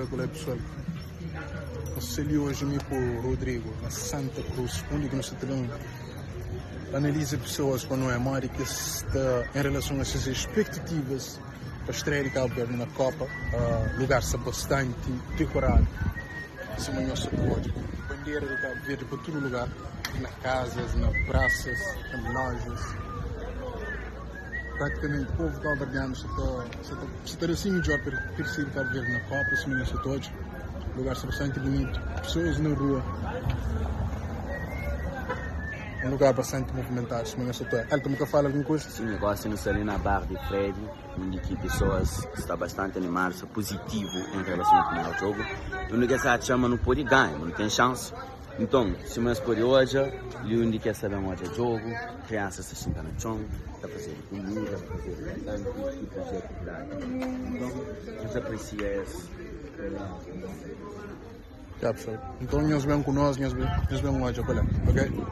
ver com o pessoal. Você ali hoje me com o Rodrigo, na Santa Cruz, onde que nós temos analisa pessoas quando é Mari que está em relação a essas expectativas para estrear de Cabo Verde na Copa, lugar-se bastante decorado. Esse manhã se pode, bandeira de Cabo Verde para todo lugar, nas casas, nas praças, nas lojas. Praticamente o povo cabo-verdiano está assim melhor para ir Cabo Verde na Copa, esse manhã se pode. Lugar-se bastante bonito, pessoas na rua. Um lugar bastante movimentado, se não estou. Ele também fala alguma coisa? Sim, negócio no ali na barra de Fred, onde que pessoas estão bastante animadas, positivo em relação ao jogo. O único que se chama não pode ganhar, não tem chance. Então, se nós por hoje, e onde quer saber mais de jogo, crianças se sentam no chão, está fazendo comida, está fazendo bastante, e projeto grande. Então, nós apreciamos isso. Então, nós vemos com nós, nós vemos mais, ok?